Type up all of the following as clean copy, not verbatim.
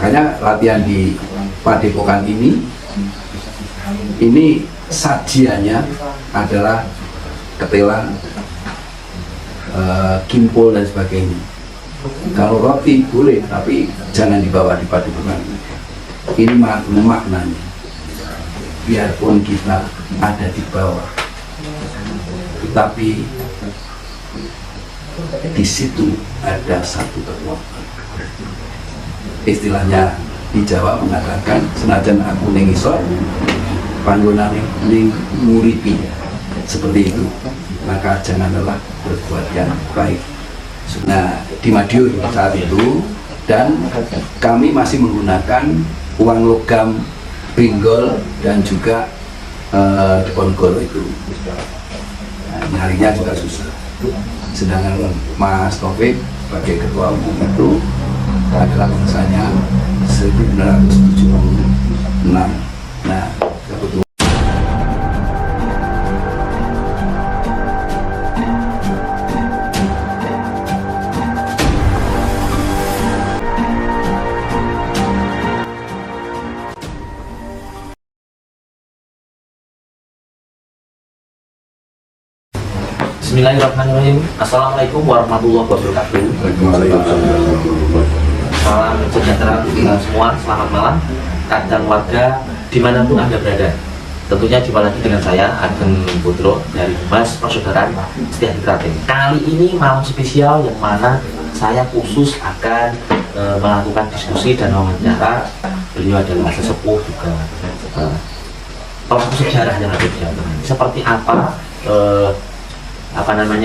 Makanya latihan di Padepokan ini sajiannya adalah ketela, kimpul dan sebagainya. Kalau roti boleh, tapi jangan dibawa di Padepokan. Ini maknanya, biarpun kita ada di bawah, tapi di situ ada satu kekuatan. Istilahnya di Jawa mengatakan, senajan aku ning isor panggonane ning nguripi, seperti itu. Maka jangan lelah berbuat yang baik. Nah, di Madiun saat itu, dan kami masih menggunakan uang logam pinggol dan juga deponggol itu. Nah, nyarinya juga susah. Sedangkan Mas Taufik sebagai ketua umum itu adalah masanya 1976. Nah, kebetulan Bismillahirrahmanirrahim. Assalamualaikum warahmatullahi wabarakatuh. Salam sejahtera untuk kita semua. Selamat malam kadang warga dimanapun Anda berada. Tentunya jumpa lagi dengan saya Ageng Putro dari Humas Persaudaraan Setia Kraten. Kali ini malam spesial yang mana saya khusus akan melakukan diskusi dan wawancara. Beliau adalah sesepuh juga pelaku sejarah yang ada di Jawa Tengah. Seperti apa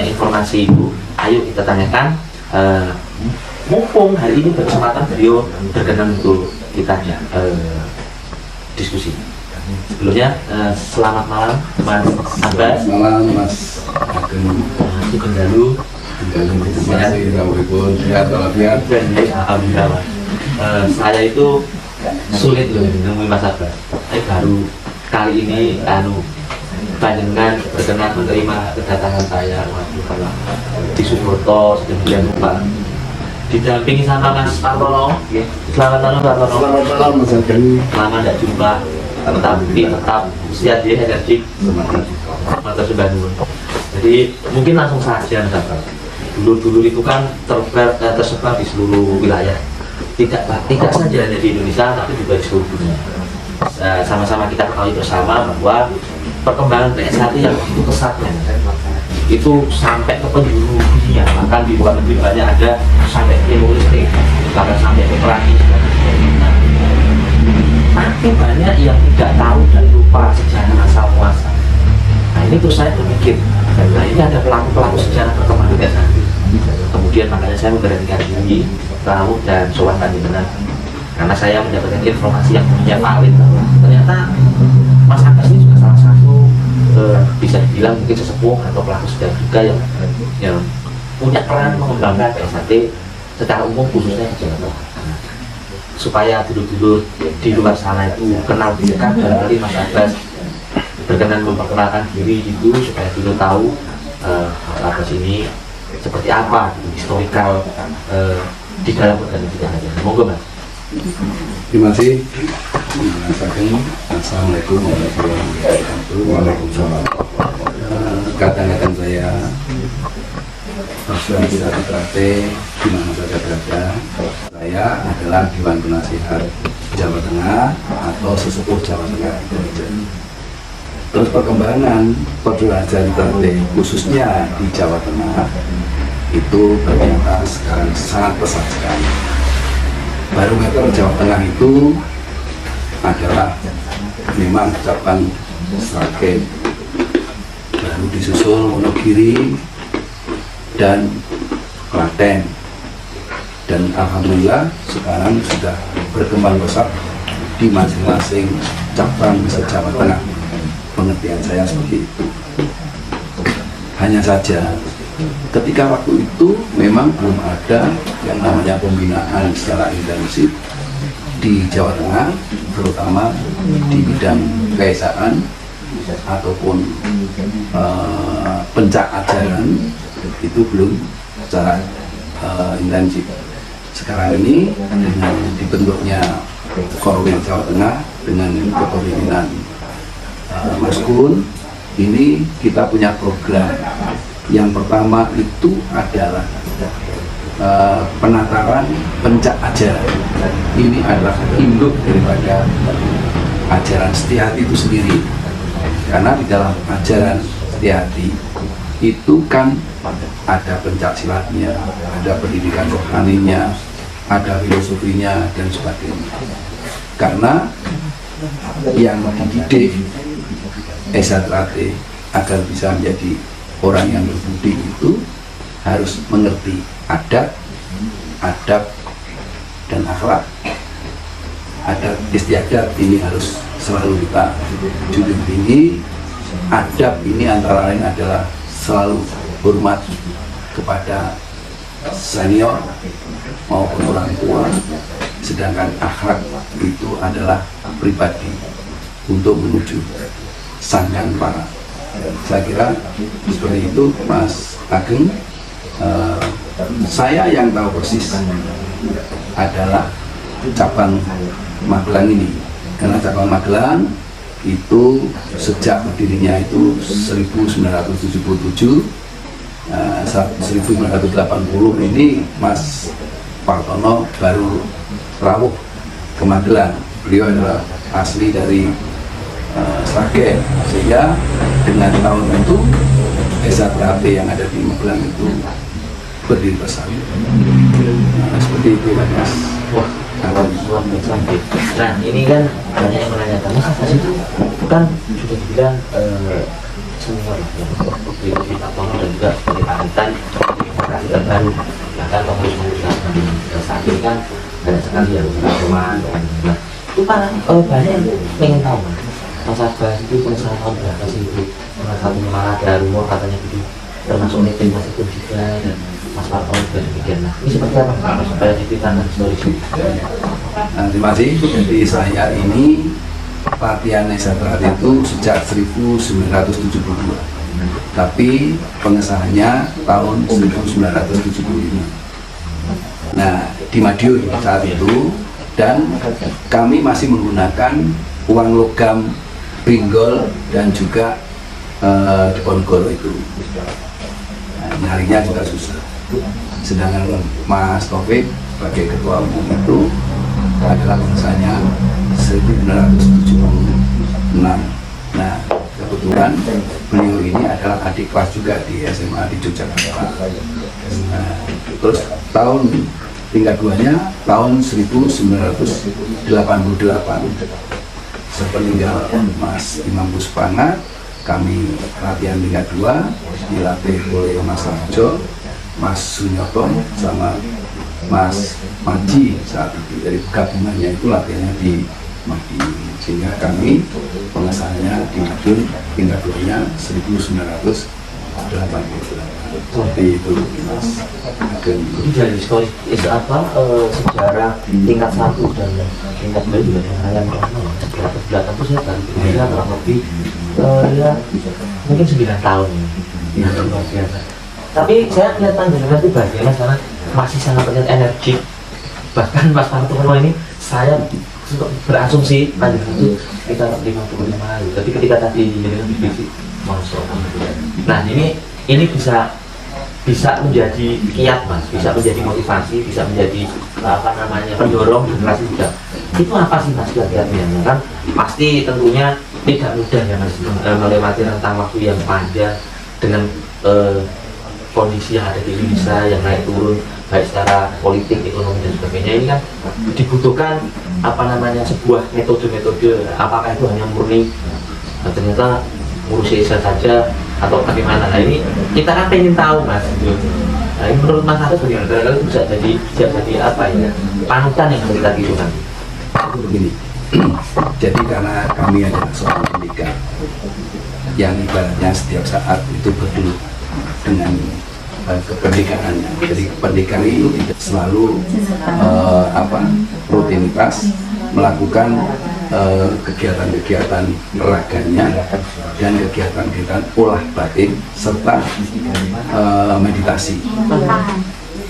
informasi itu, ayo kita tanyakan. Mumpung hari ini berkesempatan beliau berkenan untuk kita diskusi. Sebelumnya selamat malam Mas Abbas. Selamat malam Mas Ageng. Sugeng dalu. Terima kasih. Sehat walafiat. Alhamdulillah. Saya itu sulit loh menemui Mas Abbas. Baru kali ini panjenengan berkenan menerima kedatangan saya di Suburto, sedemikian rupa didampingi sama Mas Tartono. Selamat malam Pak Tartono. Selamat malam Mas Ageng. Lama tidak jumpa, tetap sehat ya, energik. Mata sudah dulu. Jadi mungkin langsung saja Mas Abbas. Dulu itu kan tersebar di seluruh wilayah, tidak saja hanya di Indonesia tapi juga di seluruh dunia. Sama-sama kita ketahui bersama bahwa perkembangan PS1 yang begitu pesatnya itu sampai ke penjuru dunia, bahkan di luar negeri banyak ada sampai teroristik, bahkan sampai ke Perancis. Tapi banyak yang tidak tahu dan lupa sejarah asal muasal. Nah ini tuh saya berpikir, nah ini ada pelaku sejarah perkembangan PS1. Kemudian makanya saya memberanikan diri tahu dan soal panjenengan, karena saya mendapatkan informasi yang punya valid bahwa ternyata Mas Abbas ini juga salah satu bisa dibilang mungkin sesepuh atau pelaku sejarah juga yang punya peran mengembangkan PS1 secara umum khususnya di Jawa Tengah, supaya dulu-dulu di luar sana itu kenal dekat. Barangkali Mas Abbas berkenan memperkenalkan diri itu supaya dulu tahu Mas Abbas ini seperti apa gitu, historikal di dalam organisasi. Monggo Mas. Terima kasih Mas Ageng. Assalamualaikum warahmatullahi wabarakatuh. Waalaikumsalam. Katakan saya Persaudaraan Setia Kraten di mana saja berada. Saya adalah Dewan Penasihat Jawa Tengah atau sesepuh Jawa Tengah. Terus perkembangan Persaudaraan Setia Kraten khususnya di Jawa Tengah itu ternyata sekarang sangat pesat sekali. Barometer Jawa Tengah itu adalah memang ucapan Sragen, baru disusul Wonogiri dan Klaten, dan alhamdulillah sekarang sudah berkembang pesat di masing-masing cabang se-Jawa Tengah. Pengertian saya seperti itu. Hanya saja ketika waktu itu memang belum ada yang namanya pembinaan secara intensif di Jawa Tengah, terutama di bidang keesaan ataupun pencak ajaran, itu belum secara intensif. sekarang ini dengan dibentuknya Korwil Jawa Tengah dengan kepemimpinan Mas Kun, ini kita punya program. Yang pertama itu adalah penataran pencak ajaran. Ini adalah induk daripada ajaran Setia-hati itu sendiri, karena di dalam ajaran Setia-hati itu kan ada pencak silatnya, ada pendidikan rohaninya, ada filosofinya dan sebagainya. Karena yang dididik Esatrate agar bisa menjadi orang yang berbudi itu harus mengerti adab dan akhlak. Adab istiadat ini harus selalu kita junjung tinggi. Adab ini antara lain adalah selalu hormat kepada senior maupun orang tua, sedangkan akhlak itu adalah pribadi untuk menuju sangkan para. Saya kira seperti itu, Mas Ageng. Saya yang tahu persis adalah cabang Magelang ini, karena cabang Magelang itu sejak berdirinya itu 1977, 1980 ini Mas Partono baru rawuh ke Magelang. Beliau adalah asli dari Sragen, sehingga dengan tahun itu Esatrate yang ada di Magelang itu berdiri besar. Seperti itu Mas. Wah, luar biasa. Nah, ini kan banyak yang menanyakan, Mas Abbas itu kan sudah dibilang semua lah yang di Partono dan juga sebagai panutan generasi terbaru, bahkan pengurus-pengurus saat ini kan banyak sekali yang teman. Nah, itu banyak yang pengen tahu, Mas Abbas itu pengusaha tahun berapa sih itu? Salah satunya malah ada rumor katanya gitu, termasuk tim Mas itu juga dan Mas Partono juga demikian. Nah, ini seperti apa Mas, supaya diceritakan historis itu? Terima kasih. Jadi saya ini latihan Esatrate itu sejak 1972, tapi pengesahannya tahun 1975. Nah, di Madiun saat itu, dan kami masih menggunakan uang logam Pinggol dan juga Diponegoro itu. Nah, nyarinya juga susah. Sedangkan Mas Taufik sebagai ketua umum itu adalah pengesahannya 1976. Nah, kebetulan beliau ini adalah adik kelas juga di SMA di Yogyakarta. Nah, terus tahun tingkat 2-nya tahun 1988 sepeninggal Mas Imam Buspangat, kami latihan tingkat 2 dilatih oleh Mas Rajo, Mas Sunyoto sama Mas Maji saat itu. Dari gabungannya itu latihannya di Madiun, sehingga kami pengesahannya di Madiun tingkat 2-nya 1988. Seperti itu Mas Ageng. Jadi dari historis sejarah tingkat 1 dan tingkat 2 juga yang sejarah ke belakang itu saya baru berbeda kurang lebih ya mungkin 9 tahun ya, luar biasa. Tapi saya kelihatan dengan itu bahagia karena masih sangat terlihat energik. Bahkan Mas Partono ini saya berasumsi pada itu kita 55 lalu. Tapi ketika tadi dengan diskusi masuk. Nah, ini bisa menjadi kiat Mas, bisa menjadi motivasi, bisa menjadi pendorong generasi muda. Itu apa sih Mas kiat-kiatnya? Kan pasti tentunya tidak mudah ya Mas melewati rentang waktu yang panjang dengan kondisi yang ada di Indonesia yang naik turun baik secara politik, ekonomi dan sebagainya. Ini kan dibutuhkan sebuah metode-metode. Apakah itu hanya murni ternyata ngurus desa saja atau bagaimana? Nah, ini kita kan pengen tahu Mas. Nah, ini menurut Mas Abbas bagaimana? Kalau bisa jadi apa ya? Panutan yang kita tirukan. Itu begini. Jadi karena kami adalah seorang pendekar yang ibaratnya setiap saat itu bergelut dengan kependekaannya. Jadi pendekar itu tidak selalu rutinitas melakukan kegiatan-kegiatan raganya dan kegiatan-kegiatan olah batin serta meditasi.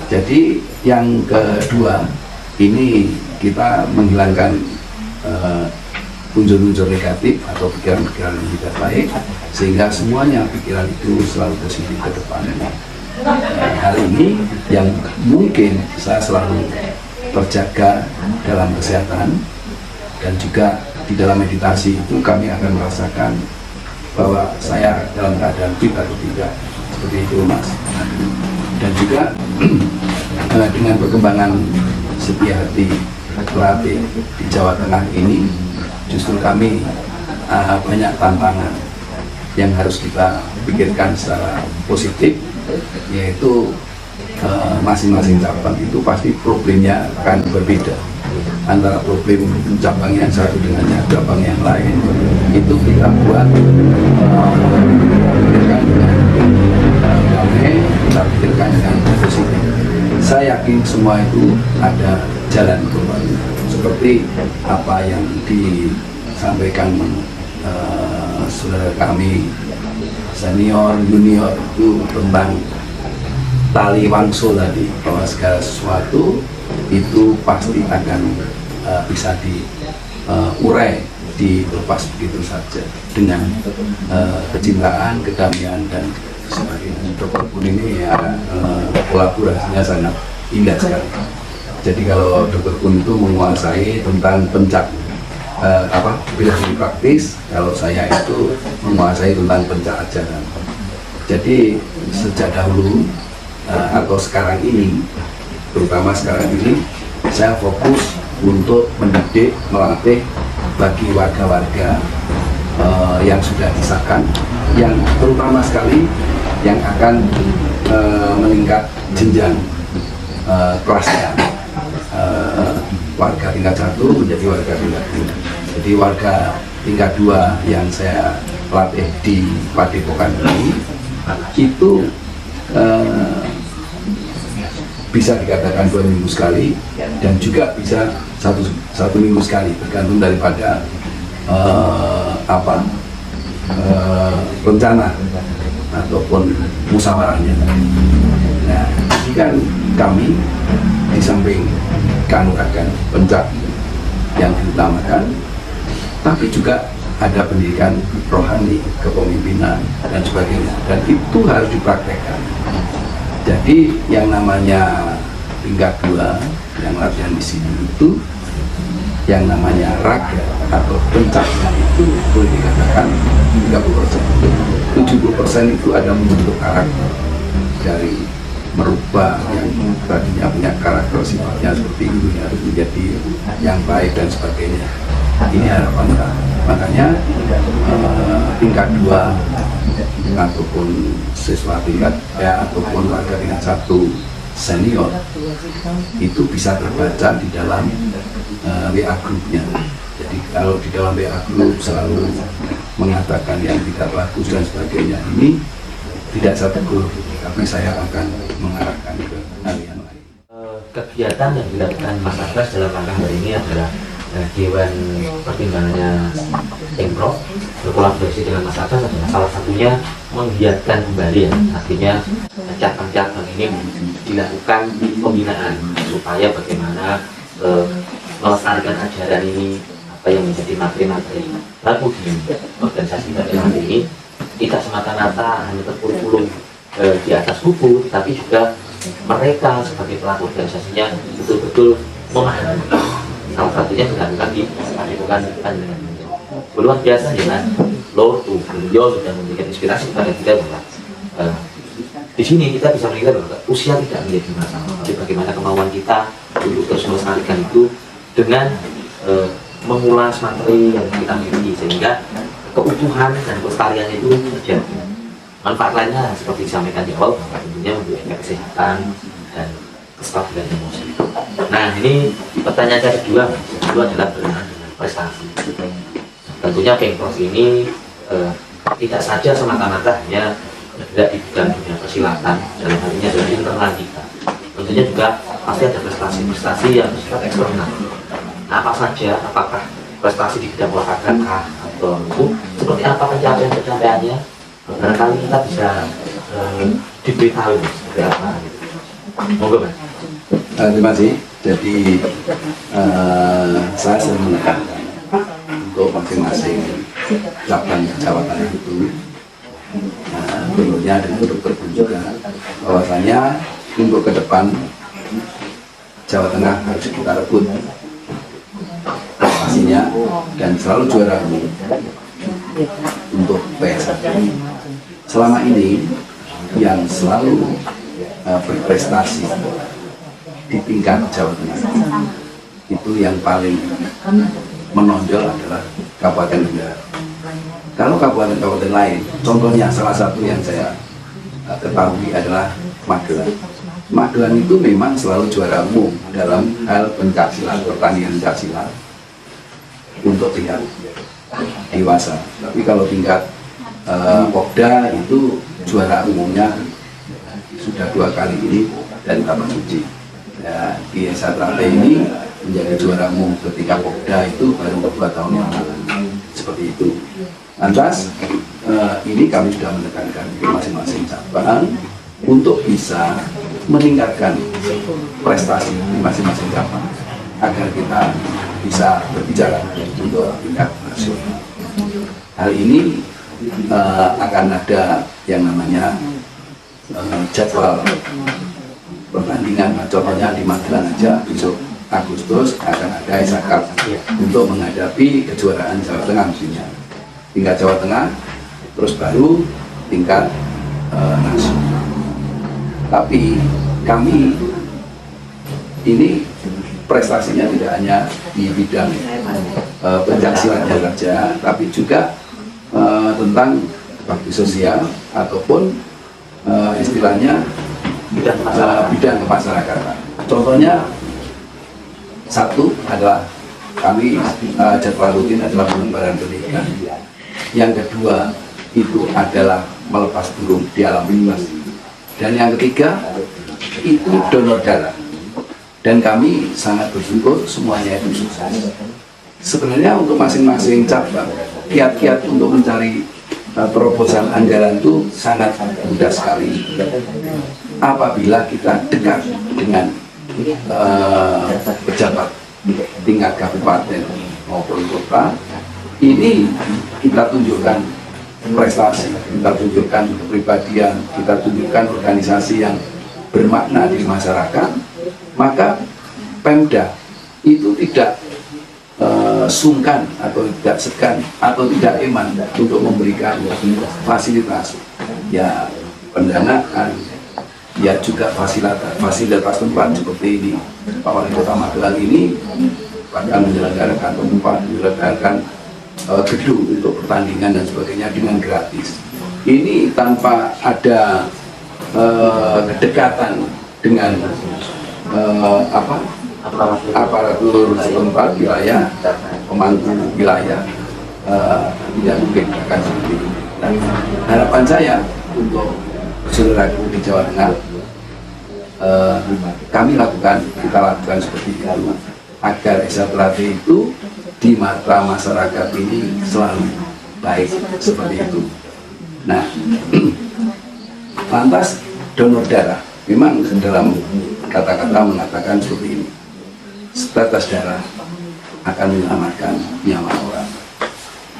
Jadi yang kedua ini kita menghilangkan unsur-unsur negatif atau pikiran-pikiran yang tidak baik, sehingga semuanya pikiran itu selalu positif ke depan. Hal ini yang mungkin saya selalu terjaga dalam kesehatan, dan juga di dalam meditasi itu kami akan merasakan bahwa saya dalam keadaan fit atau tidak, seperti itu Mas. Dan juga dengan perkembangan setia hati terlatih di Jawa Tengah ini, justru kami banyak tantangan yang harus kita pikirkan secara positif, yaitu masing-masing cabang itu pasti problemnya akan berbeda. Antara problem cabang yang satu dengan cabang yang lain itu kita buat pikirkan dengan damai, kita pikirkan dengan positif. Saya yakin semua itu ada jalan keluar, seperti apa yang disampaikan saudara kami senior junior itu tentang tali wangsul tadi, bahwa segala sesuatu itu pasti akan bisa diurai, dilepas begitu saja dengan kecintaan, kedamaian dan sebagainya. Dr. Kun ini ya kolaborasinya sangat indah sekali. Jadi kalau Dr. Kun itu menguasai tentang pencak bela diri praktis, kalau saya itu menguasai tentang pencak ajaran. Jadi sejak dahulu atau sekarang ini, terutama sekarang ini, saya fokus untuk mendidik, melatih bagi warga-warga yang sudah disahkan, yang terutama sekali yang akan meningkat jenjang kelasnya, warga tingkat 1 menjadi warga tingkat 2. Jadi warga tingkat 2 yang saya latih di Padepokan ini itu bisa dikatakan 2 minggu sekali, dan juga bisa satu minggu sekali, tergantung daripada rencana ataupun musyawarahnya. Nah, ini kan kami di samping kanuragan pencak yang diutamakan, tapi juga ada pendidikan rohani, kepemimpinan dan sebagainya, dan itu harus dipraktekkan. Jadi yang namanya tingkat 2 yang latihan di sini itu, yang namanya raga atau pencaknya itu boleh dikatakan 30%. 70% itu ada membentuk karakter, dari merubah yang tadinya punya karakter sifatnya seperti itu harus menjadi yang baik dan sebagainya. Ini harapan kami. Makanya tingkat 2 ataupun siswa tingkat ataupun warga tingkat 1 senior itu bisa terbaca di dalam WA grupnya. Jadi kalau di dalam WA group selalu mengatakan yang tidak bagus dan sebagainya, ini tidak satu grup, tapi saya akan mengarahkan ke hal yang lain. Kegiatan yang dilakukan Mas Abbas dalam rangka hari ini adalah Dewan Pertimbangannya Pemprov berkolaborasi dengan Mas Abbas adalah salah satunya menggiatkan kembali, ya, artinya cabang-cabang ini dilakukan pembinaan supaya bagaimana melestarikan ajaran ini, apa yang menjadi materi-materi baku di organisasi bagaimana ini tidak semata-mata hanya terpuruk-puruk di atas buku, tapi juga mereka sebagai pelaku organisasinya betul-betul memahami. Salah satunya dilakukan di Padepokan Panjenengan. Luar biasa ya Mas, beliau sudah memberikan inspirasi kepada kita bahwa di sini kita bisa melihat bahwa usia tidak menjadi masalah, tapi bagaimana kemauan kita untuk terus melestarikan itu dengan mengulas materi yang kita miliki, sehingga keutuhan dan kelestarian itu terjadi. Manfaat lainnya seperti disampaikan di awal, tentunya memberikan kesehatan dan kestabilan emosi. Nah, ini pertanyaan saya kedua adalah berkenaan dengan prestasi. Tentunya Pemprov ini tidak saja semata-mata hanya bergerak di bidang dunia persilatan, dalam hal ini adalah internal kita. Tentunya juga pasti ada prestasi-prestasi yang bersifat eksternal. Nah, apa saja, apakah prestasi di bidang olahraga atau seperti apa pencapaian-pencapaiannya? Barangkali kita bisa diberitahu seperti apa gitu. Monggo Mas. Terima kasih. Jadi saya sering menekankan untuk masing-masing cabang kecamatan itu gubernurnya dan dokter pun juga bahwasanya untuk ke depan Jawa Tengah harus kita rebut pastinya dan selalu juara umum untuk PSA. Selama ini yang selalu berprestasi di tingkat Jawa Tengah itu yang paling menonjol adalah Kabupaten Kendal. Kalau kabupaten-kabupaten lain, contohnya salah satu yang saya ketahui adalah Magelang. Magelang itu memang selalu juara umum dalam hal pencaksilat, pertanian pencaksilat untuk tingkat dewasa. Tapi kalau tingkat Pokda itu juara umumnya sudah 2 kali ini dan Taman Suci. Ya, di Satrate ini menjadi juara umum ketika Pokda itu baru 2 tahun yang lalu. Seperti itu. Lantas ini kami sudah menekankan di masing-masing cabang untuk bisa meningkatkan prestasi di masing-masing cabang agar kita bisa berbicara untuk tingkat nasional. Hal ini akan ada yang namanya jadwal pertandingan. Contohnya di Magelang aja besok Agustus akan ada SAKAP untuk menghadapi kejuaraan Jawa Tengah mestinya. Tingkat Jawa Tengah, terus baru tingkat nasional. Tapi kami ini prestasinya tidak hanya di bidang pencaksilatnya saja, tapi juga tentang bakti sosial ataupun istilahnya bidang kemasyarakatan. Contohnya satu adalah kami jadwal rutin adalah penyebaran pendidikan. Yang kedua itu adalah melepas burung di alam bebas. Dan yang ketiga itu donor darah. Dan kami sangat bersyukur semuanya itu sukses. Sebenarnya untuk masing-masing cabang, kiat-kiat untuk mencari terobosan anggaran itu sangat mudah sekali. Apabila kita dekat dengan pejabat tingkat kabupaten maupun kota, ini kita tunjukkan prestasi, kita tunjukkan kepribadian, kita tunjukkan organisasi yang bermakna di masyarakat, maka Pemda itu tidak sungkan atau tidak segan atau tidak eman untuk memberikan fasilitas, ya pendanaan, ya juga fasilitas tempat seperti ini. Pak Wali Kota Magelang ini bahkan menyelenggarakan tempat, menyelenggarakan gedung untuk pertandingan dan sebagainya dengan gratis. Ini tanpa ada kedekatan dengan aparatur setempat wilayah, pemangku wilayah, tidak mungkin akan seperti ini. Nah, harapan saya untuk saudaraku di Jawa Tengah, kita lakukan seperti itu agar Satrate itu di mata masyarakat ini selalu baik seperti itu. Nah, lantas donor darah memang dalam kata-kata mengatakan seperti ini, tetes darah akan menyelamatkan nyawa orang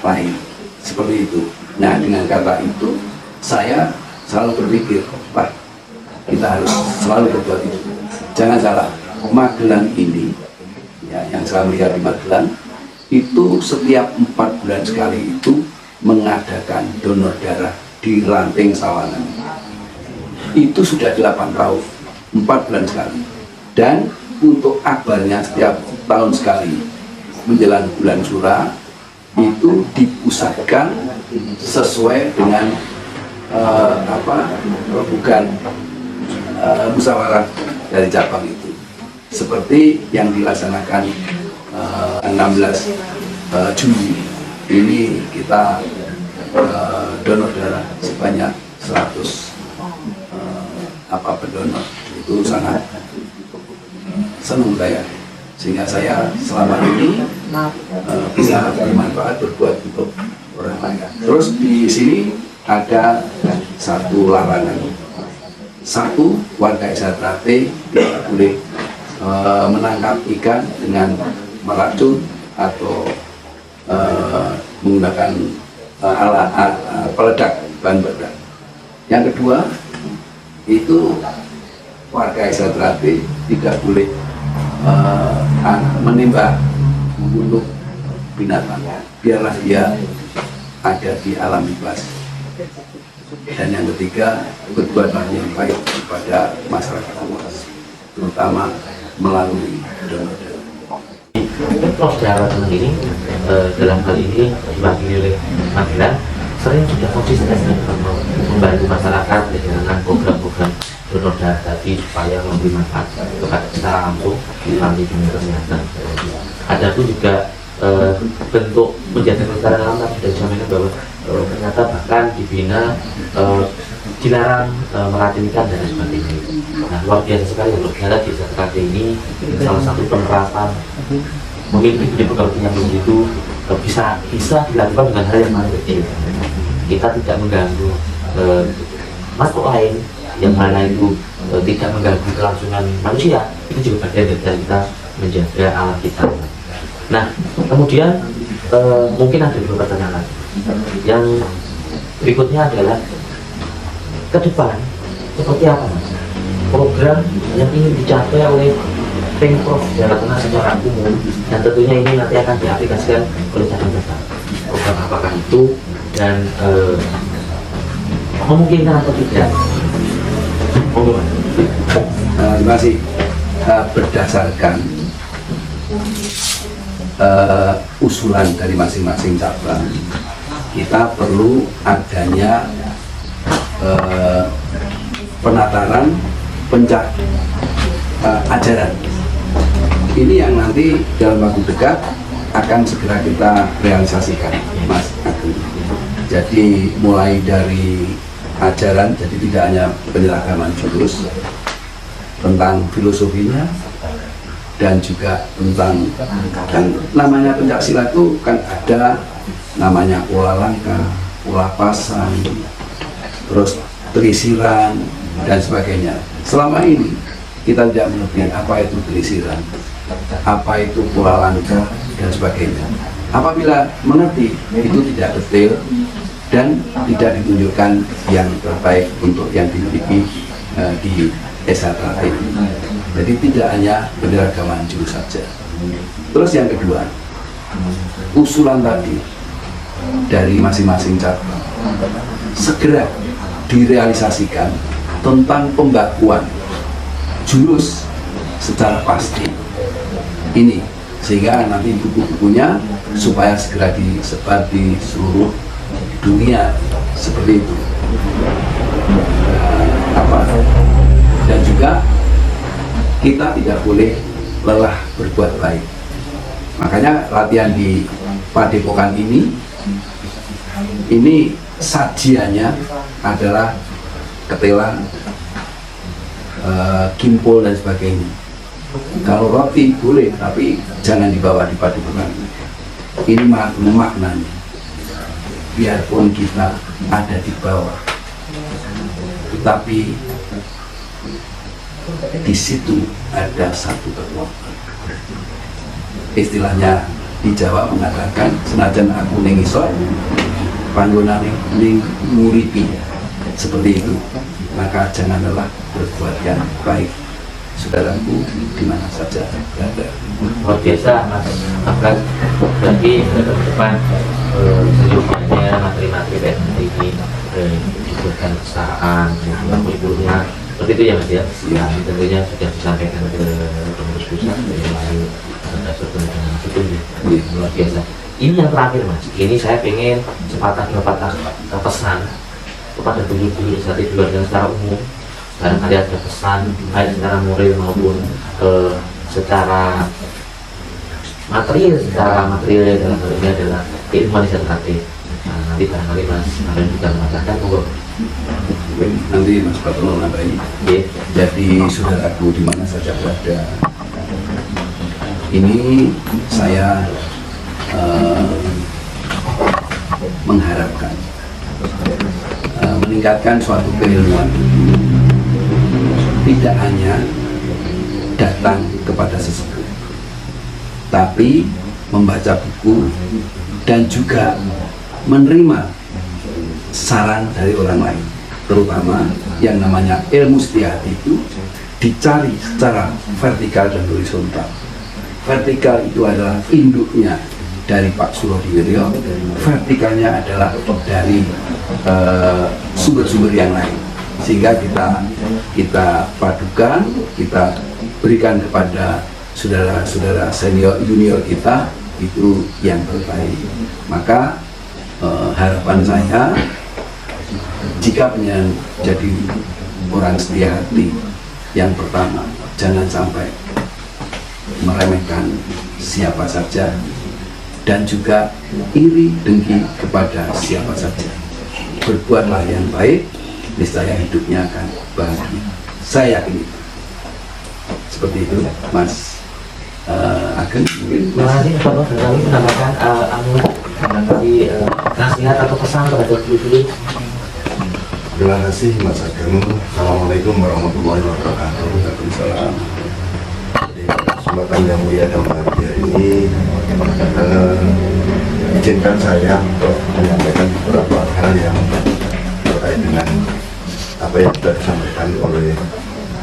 lain, seperti itu. Nah, dengan kata itu saya selalu berpikir, Pak, kita harus selalu berbuat itu. Jangan salah, Magelang ini, ya, yang saya melihat di Magelang, itu setiap 4 bulan sekali itu mengadakan donor darah di Ranting Sawangan. Itu sudah 8 tahun, 4 bulan sekali. Dan untuk akbarnya setiap tahun sekali menjelang bulan Sura itu dipusatkan sesuai dengan musyawarah dari cabang itu, seperti yang dilaksanakan 16 Juni ini kita donor darah sebanyak 100 pendonor. Itu sangat senang saya, sehingga saya selama ini bisa bermanfaat, berbuat untuk orang lain. Terus di sini ada satu larangan. Satu, warga SRT tidak boleh menangkap ikan dengan meracun atau menggunakan alat peledak, bahan peledak. Yang kedua, itu warga SRT tidak boleh menembak, membunuh binatang, biarlah dia ada di alam bebas. Dan yang ketiga, berbuatlah yang baik kepada masyarakat luas, terutama melalui donor. Prof Jarod ini dalam hal ini diwakili oleh Magelang sering sudah konsisten membantu masyarakat dengan program-program donor darah tadi supaya memberi manfaat kepada secara langsung melalui dunia kesehatan. Ada pun juga bentuk menjaga kelestarian alam tadi sudah disampaikan bahwa ternyata bahkan dibina dilarang meracun ikan dan sebagainya. Nah, luar biasa sekali untuk ternyata di SRT ini salah satu penerapan memiliki budaya pegawai yang begitu bisa dilakukan dengan hal yang paling kecil. Kita tidak mengganggu makhluk lain yang mana itu tidak mengganggu kelangsungan manusia. Itu juga bagian dari kita menjaga alam kita. Nah, kemudian mungkin ada beberapa pertanyaan. Yang berikutnya adalah ke depan seperti apa Mas? Program yang ingin dicapai oleh Pemprov Jawa Tengah secara umum, dan tentunya ini nanti akan diaplikasikan oleh cabang-cabang. Program apakah itu dan memungkinkan atau tidak? Terima kasih. Berdasarkan usulan dari masing-masing cabang, kita perlu adanya penataran ajaran. Ini yang nanti dalam waktu dekat akan segera kita realisasikan, Mas Agung. Jadi mulai dari ajaran, jadi tidak hanya penyeragaman jurus, tentang filosofinya, dan juga tentang, kan namanya pencaksilat itu kan ada namanya pola langkah, pola pasang, terus terisiran dan sebagainya. Selama ini kita tidak mengerti apa itu terisiran, apa itu pola langkah dan sebagainya. Apabila mengerti, itu tidak detail dan tidak ditunjukkan yang terbaik untuk yang dimiliki di SRT. Jadi tidak hanya penyeragaman jurus saja. Terus yang kedua, usulan tadi dari masing-masing cabang segera direalisasikan tentang pembakuan jurus secara pasti ini, sehingga nanti buku-bukunya supaya segera disebar di seluruh dunia seperti itu. Dan juga kita tidak boleh lelah berbuat baik. Makanya latihan di Padepokan ini sajiannya adalah ketela, kimpul dan sebagainya. Kalau roti boleh, tapi jangan dibawa di Padepokan. Ini maknanya. Biarpun kita ada di bawah, tetapi di situ ada satu kekuatan. Istilahnya di Jawa mengatakan senajan aku ning isor panggonane ning nguripi, seperti itu. Maka jangan lelah berbuat yang baik, saudaraku, di mana saja berada. Luar biasa Mas Abad. Berarti ke depan sejumlahnya materi-materi kayak ini dibuatkan perusahaan, kurikulumnya seperti itu ya Mas ya. Ya, tentunya sudah disampaikan ke pengurus pusat dari itu luar biasa. Ini yang terakhir Mas, ini saya pengen sepatah dua patah pesan kepada dulu-dulu saat itu secara umum. Barangkali ada pesan baik secara moral maupun secara material dalam hal ini adalah keilmuan SRT. Nah, nanti barangkali Mas Aren juga mengatakan bahwa nanti Mas Patron nambahin. Jadi saudaraku di mana saja berada, ini saya mengharapkan meningkatkan suatu keilmuan tidak hanya datang kepada sesepuh, tapi membaca buku dan juga menerima saran dari orang lain, terutama yang namanya ilmu setia hati itu dicari secara vertikal dan horizontal. Vertikal itu adalah induknya dari Pak Surodiwiryo, vertikalnya adalah dari sumber-sumber yang lain, sehingga kita padukan, kita berikan kepada saudara-saudara senior junior kita itu yang terbaik. Maka harapan saya, jika menjadi orang setia hati, yang pertama jangan sampai meremehkan siapa saja dan juga iri dengki kepada siapa saja. Berbuatlah yang baik, niscaya hidupnya akan bahagia. Saya yakin itu. Seperti itu, Mas Ageng. Terima kasih Bapak kami menambahkan barangkali nasihat atau pesan kepada dulu. Terima kasih Mas Ageng. Assalamualaikum warahmatullahi wabarakatuh. Waalaikumsalam. Kesempatan yang mulia dan bahagia ini, izinkan saya untuk menyampaikan beberapa hal yang terkait dengan apa yang sudah disampaikan oleh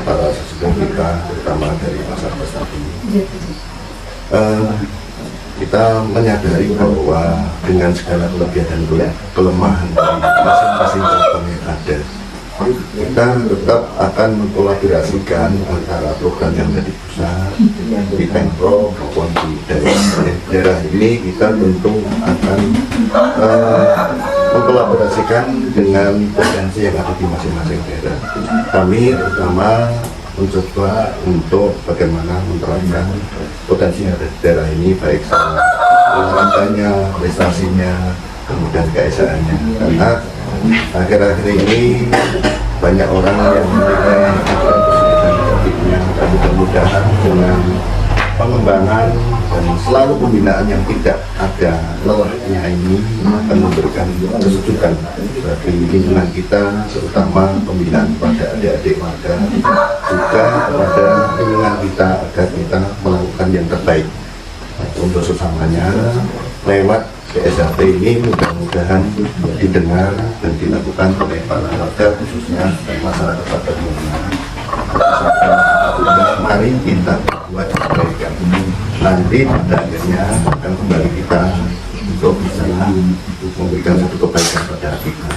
para sesepuh kita, terutama dari masyarakat tadi. Kita menyadari bahwa dengan segala kelebihan dan kelemahan dari masing-masing cabang yang ada, kita tetap akan mengkolaborasikan antara program yang ada di pusat, di Pemprov maupun di daerah ini. Kita tentu akan mengkolaborasikan dengan potensi yang ada di masing-masing daerah. Kami terutama mencoba untuk bagaimana menerapkan potensi yang ada di daerah ini, baik secara olahraganya, prestasinya, kemudian keesaannya. Karena akhir-akhir ini banyak orang yang menilai kesulitan politiknya, dan mudah-mudahan dengan pengembangan dan selalu pembinaan yang tidak ada lelahnya ini akan memberikan kesejukan bagi lingkungan kita, terutama pembinaan pada adik-adik warga, juga kepada lingkungan kita agar kita melakukan yang terbaik untuk sesamanya. Lewat PSHT ini mudah-mudahan didengar dan dilakukan oleh para warga, khususnya masyarakat pada umumnya. Mari kita buat kebaikan. Nanti pada akhirnya akan kembali kita untuk bisa memberikan satu kebaikan pada kita.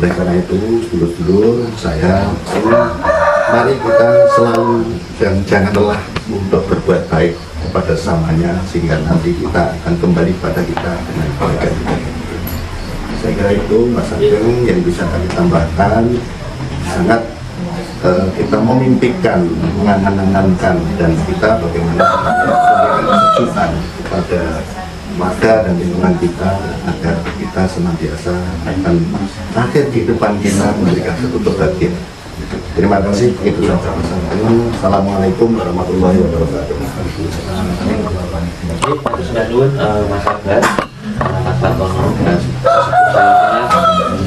Oleh karena itu, dulur-dulur saya, mari kita selalu dan jangan lelah untuk berbuat baik kepada sesamanya, sehingga nanti kita akan kembali pada kita dengan kebaikan. Saya kira itu Mas Ageng yang bisa kami tambahkan. Sangat kita memimpikan, mengangan-angankan, dan kita bagaimana memberikan kejutan kepada warga dan lingkungan kita agar kita senantiasa akan akhir kehidupan kita memberikan satu kebahagiaan. Terima kasih. Itu saja. Assalamualaikum warahmatullahi wabarakatuh. Jadi sudah dulu Mas Akbar, Mas Bartono, dan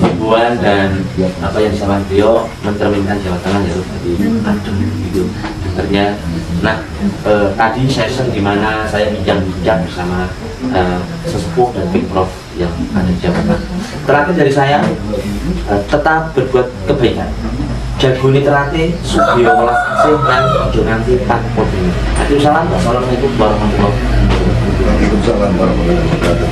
himbuan dan apa yang disampaikan beliau mencerminkan Jawa Tengah yaitu tadi adem gitu dengarnya. Nah tadi session di mana saya bincang-bincang bersama sesepuh dan Pemprov yang ada di Jawa Tengah. Terakhir dari saya, tetap berbuat kebaikan. Jagoni terate sugiyo welas asih lan ojo nganti tanpa ini. Assalamualaikum warahmatullahi wabarakatuh. Waalaikumsalam warahmatullahi wabarakatuh.